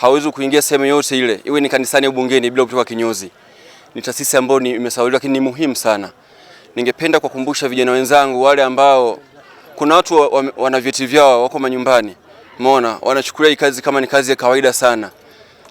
hawezi kuingia sehemu yote ile, iwe ni kanisani au bungeni bila kutoka kinyozi. Ni taasisi ambayo imesawiriwa, lakini ni muhimu sana. Ningependa kukumbusha vijana wenzangu wale ambao kuna watu wana vyeti vyao wako manyumbani. Umeona, wanachukulia hii kazi kama ni kazi ya kawaida sana.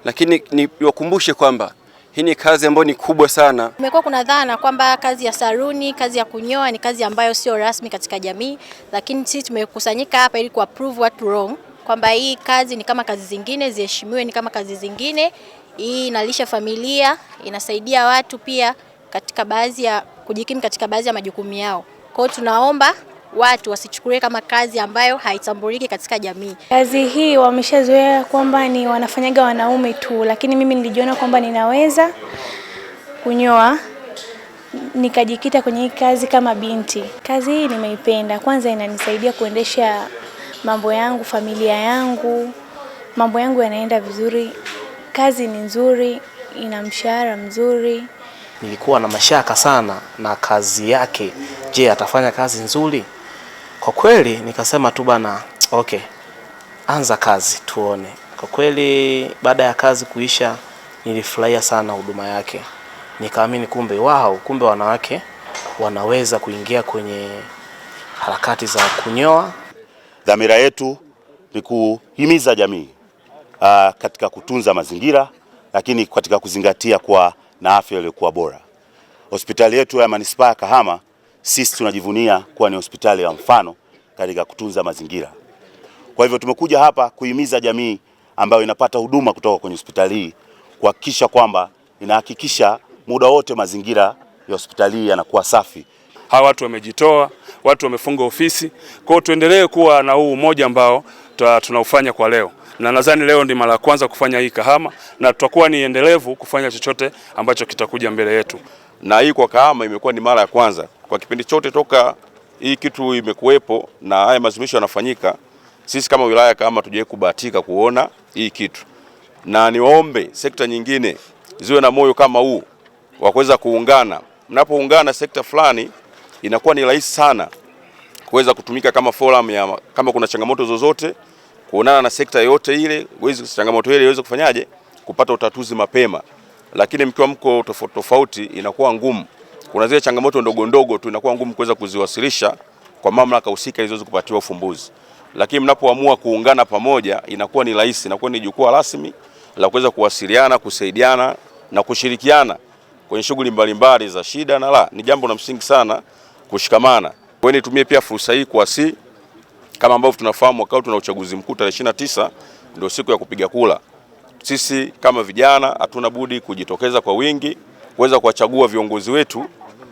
Lakini niwakumbushe kwamba hii ni kazi ambayo ni kubwa sana. Kumekuwa kuna dhana kwamba kazi ya saluni, kazi ya kunyoa ni kazi ambayo sio rasmi katika jamii, lakini sisi tumekusanyika hapa ili kuapprove what wrong, kwamba hii kazi ni kama kazi zingine, ziheshimiwe ni kama kazi zingine. Hii inalisha familia, inasaidia watu pia katika baadhi ya kujikimu katika baadhi ya majukumu yao. Kwa hiyo tunaomba watu wasichukulie kama kazi ambayo haitambuliki katika jamii. Kazi hii wameshazoea kwamba ni wanafanyaga wanaume tu, lakini mimi nilijiona kwamba ninaweza kunyoa, nikajikita kwenye hii kazi kama binti. Kazi hii nimeipenda. Kwanza inanisaidia kuendesha mambo yangu, familia yangu, mambo yangu yanaenda vizuri. Kazi ni nzuri, ina mshahara mzuri. Nilikuwa na mashaka sana na kazi yake. Je, atafanya kazi nzuri? Kwa kweli nikasema tu bana, okay, anza kazi tuone. Kwa kweli baada ya kazi kuisha nilifurahia sana huduma yake. Nikaamini kumbe kumbe wanawake wanaweza kuingia kwenye harakati za kunyoa. Dhamira yetu ni kuhimiza jamii katika kutunza mazingira, lakini katika kuzingatia kwa na afya iliyokuwa bora. Hospitali yetu ya Manispaa ya Kahama sisi tunajivunia kuwa ni hospitali ya mfano katika kutunza mazingira. Kwa hivyo tumekuja hapa kuhimiza jamii ambayo inapata huduma kutoka kwenye hospitali hii kuhakikisha kwamba inahakikisha muda wote mazingira ya hospitali yanakuwa safi. Hawa watu wamejitoa, watu wamefunga ofisi. Kwa hiyo tuendelee kuwa na huu umoja ambao tunaufanya kwa leo. Na nadhani leo ndi mara ya kwanza kufanya hii Kahama, na tutakuwa ni endelevu kufanya chochote ambacho kitakuja mbele yetu. Na hii kwa Kahama imekuwa ni mara ya kwanza. Kwa kipindi chote toka hii kitu imekuwepo na haya maadhimisho yanafanyika, sisi kama wilaya Kahama tujawahi kubahatika kuona hii kitu. Na niwaombe sekta nyingine ziwe na moyo kama huu wa kuweza kuungana. Mnapoungana sekta fulani inakuwa ni rahisi sana kuweza kutumika kama forum ya kama kuna changamoto zozote, kuonana na sekta yote ile, changamoto ile iweze kufanyaje kupata utatuzi mapema. Lakini mkiwa mko tofauti inakuwa ngumu. Kuna zile changamoto ndogo ndogo tu inakuwa ngumu kuweza kuziwasilisha kwa mamlaka husika ili ziweze kupatiwa ufumbuzi. Lakini mnapoamua kuungana pamoja inakuwa ni rahisi, inakuwa ni jukwaa rasmi la kuweza kuwasiliana, kusaidiana na kushirikiana kwenye shughuli mbalimbali za shida na la. Ni jambo la msingi sana kushikamana. Kwa hiyo nitumie pia fursa hii kuwasihi, kama ambavyo tunafahamu wakati tuna uchaguzi mkuu tarehe 29 ndio siku ya kupiga kura. Sisi kama vijana hatuna budi kujitokeza kwa wingi kuweza kuwachagua viongozi wetu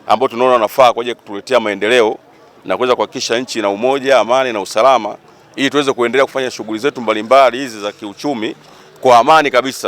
ambao tunaona wanafaa kwa ajili ya kutuletea maendeleo na kuweza kuhakikisha nchi ina umoja, amani na usalama, ili tuweze kuendelea kufanya shughuli zetu mbalimbali hizi za kiuchumi kwa amani kabisa.